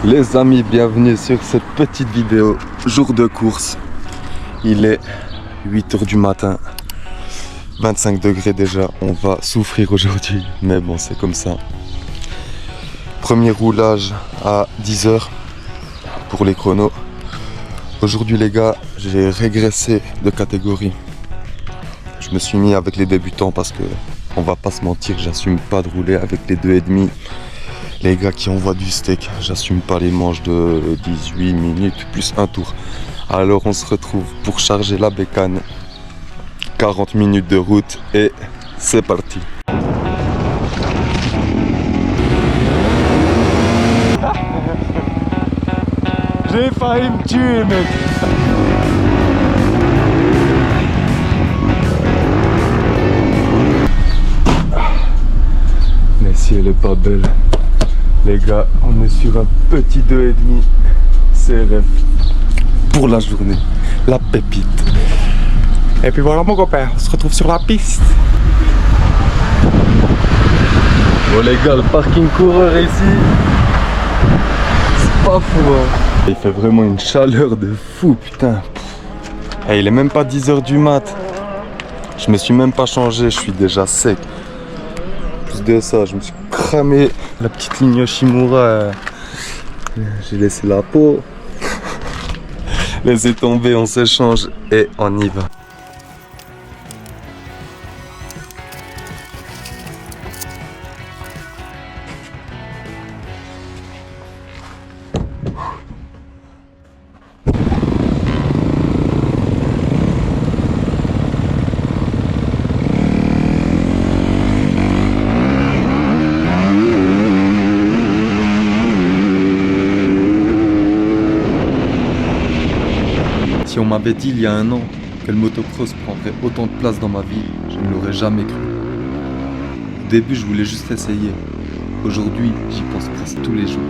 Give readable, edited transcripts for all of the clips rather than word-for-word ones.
Les amis, bienvenue sur cette petite vidéo, jour de course. Il est 8 h du matin, 25 degrés déjà, on va souffrir aujourd'hui, mais bon c'est comme ça. Premier roulage à 10 h pour les chronos. Aujourd'hui les gars, j'ai régressé de catégorie. Je me suis mis avec les débutants parce que, on va pas se mentir, j'assume pas de rouler avec les 2,5. Les gars qui envoient du steak, j'assume pas les manches de 18 minutes plus un tour. Alors on se retrouve pour charger la bécane. 40 minutes de route et c'est parti. J'ai failli me tuer mec. Mais si elle est pas belle. Les gars, on est sur un petit 2,5 CRF pour la journée, la pépite. Et puis voilà mon copain, on se retrouve sur la piste. Bon les gars, le parking coureur ici, c'est pas fou hein. Il fait vraiment une chaleur de fou putain. Et il est même pas 10 h du mat. Je me suis même pas changé, je suis déjà sec. Plus de ça, je me suis cramé la petite ligne Yoshimura. J'ai laissé la peau. Laissez tomber, on s'échange et on y va. Si on m'avait dit il y a un an que le motocross prendrait autant de place dans ma vie, je ne l'aurais jamais cru. Au début, je voulais juste essayer. Aujourd'hui, j'y pense presque tous les jours.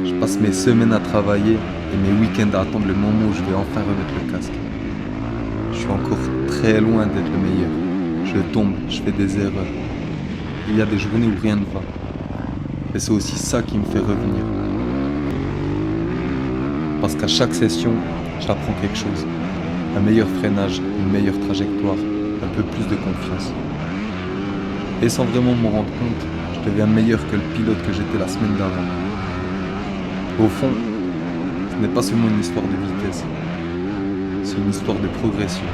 Je passe mes semaines à travailler et mes week-ends à attendre le moment où je vais enfin remettre le casque. Je suis encore très loin d'être le meilleur. Je tombe, je fais des erreurs. Il y a des journées où rien ne va. Et c'est aussi ça qui me fait revenir. Parce qu'à chaque session, j'apprends quelque chose. Un meilleur freinage, une meilleure trajectoire, un peu plus de confiance. Et sans vraiment m'en rendre compte, je deviens meilleur que le pilote que j'étais la semaine d'avant. Au fond, ce n'est pas seulement une histoire de vitesse, c'est une histoire de progression.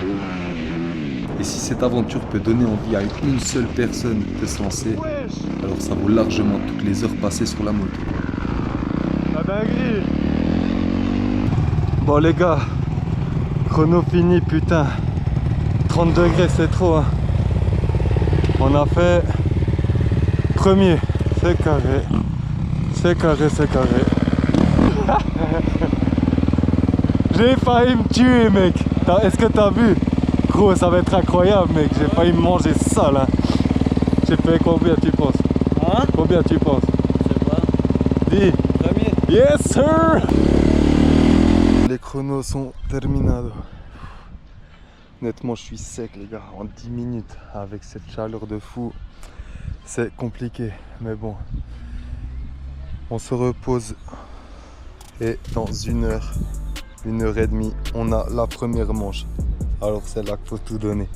Et si cette aventure peut donner envie à une seule personne de se lancer, alors ça vaut largement toutes les heures passées sur la moto. La dinguerie. Bon les gars, chrono fini putain. 30 degrés c'est trop hein. On a fait premier, c'est carré. C'est carré, c'est carré. J'ai failli me tuer mec. Est-ce que t'as vu? Gros ça va être incroyable mec, j'ai failli me manger ça là. J'ai fait combien tu penses? Hein? Combien tu penses? Je sais pas. Dis. Premier. Yes sir. Les chronos sont terminados. Honnêtement, je suis sec, les gars. En 10 minutes, avec cette chaleur de fou, c'est compliqué. Mais bon, on se repose. Et dans 1 heure, 1 heure et demie, on a la première manche. Alors, c'est là qu'il faut tout donner.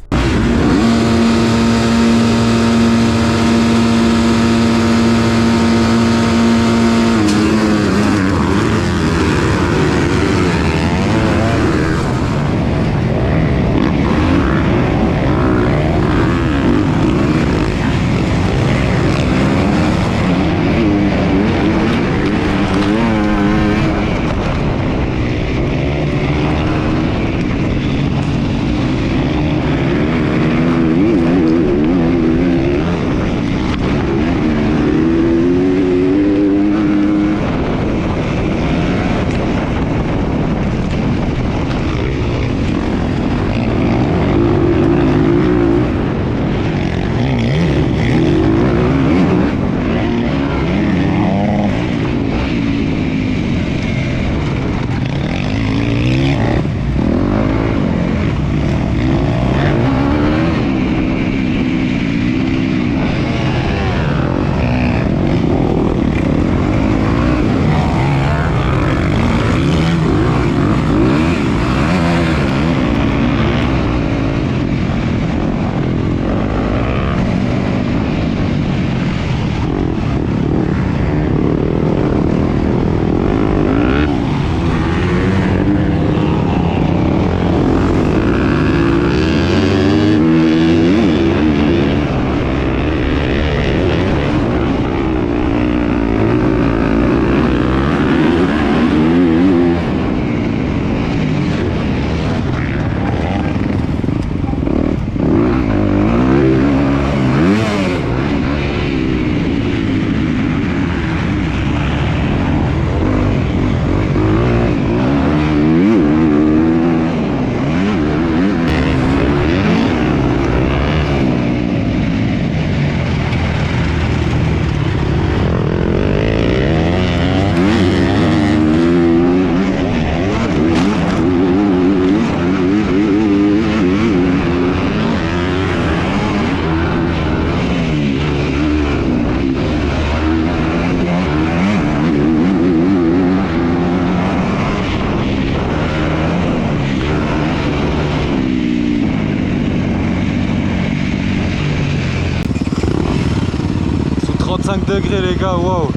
degrés les gars, waouh.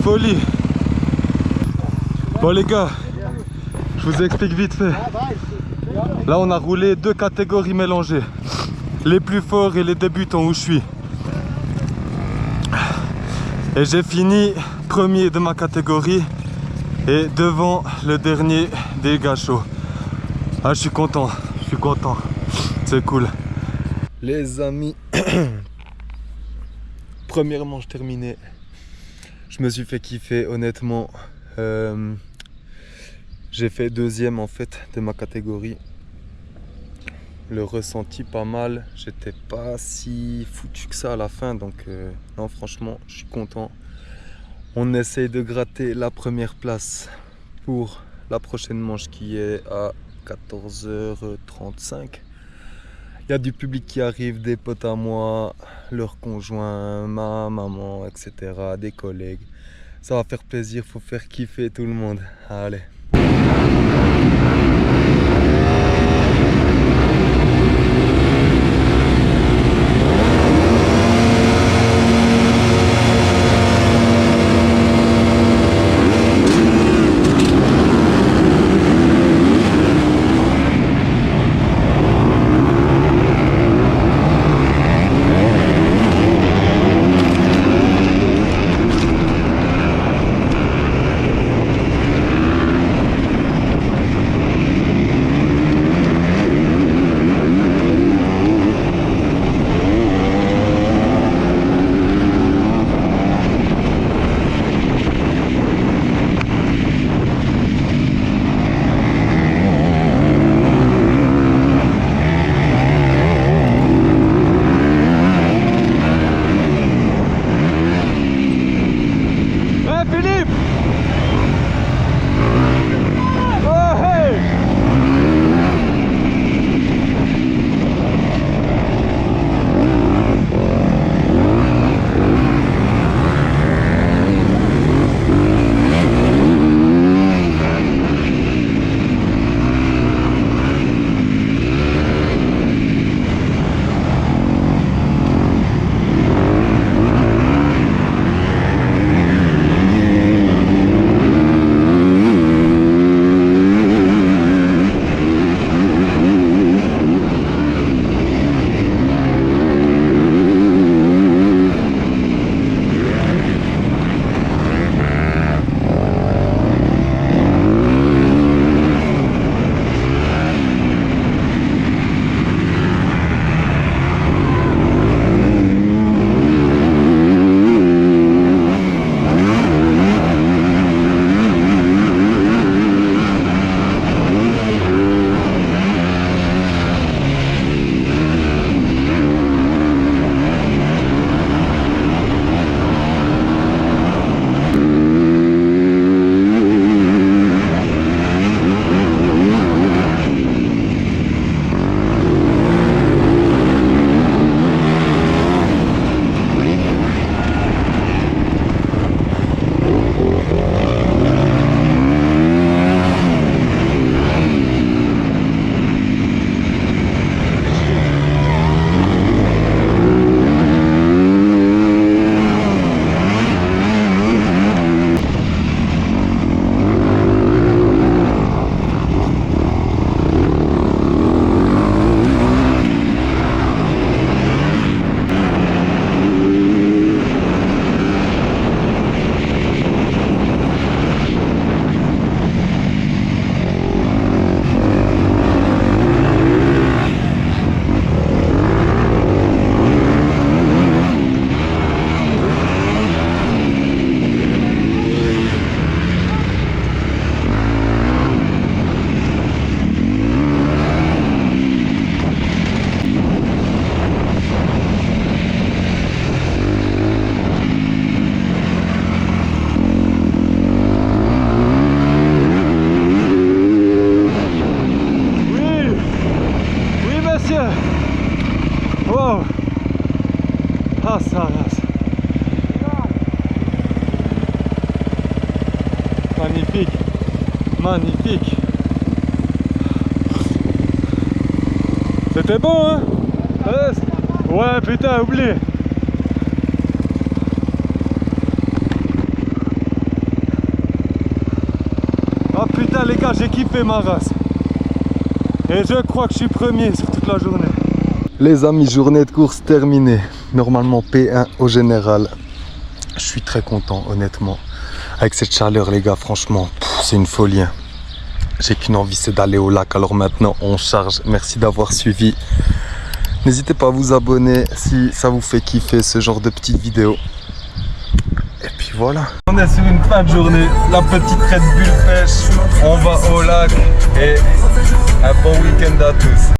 Folie. Bon les gars, je vous explique vite fait. Là on a roulé 2 catégories mélangées. Les plus forts et les débutants où je suis. Et j'ai fini premier de ma catégorie et devant le dernier des gars chauds. Ah, je suis content, c'est cool. Les amis, première manche terminée. Je me suis fait kiffer honnêtement. J'ai fait deuxième en fait de ma catégorie. Le ressenti pas mal, j'étais pas si foutu que ça à la fin, donc non franchement je suis content. On essaye de gratter la première place pour la prochaine manche qui est à 14h35. Il y a du public qui arrive, des potes à moi, leurs conjoints, ma maman, etc., des collègues. Ça va faire plaisir, faut faire kiffer tout le monde. Allez. Magnifique, magnifique. C'était bon, hein? Ouais, putain, oublie. là les gars, j'ai kiffé ma race. Et je crois que je suis premier sur toute la journée. Les amis, journée de course terminée. Normalement P1 au général. Je suis très content honnêtement. Avec cette chaleur les gars, franchement, c'est une folie. Hein. J'ai qu'une envie, c'est d'aller au lac. Alors maintenant on charge. Merci d'avoir suivi. N'hésitez pas à vous abonner si ça vous fait kiffer ce genre de petites vidéos. Et puis voilà. On est sur une fin de journée, la petite Red Bull pêche, on va au lac et un bon week-end à tous.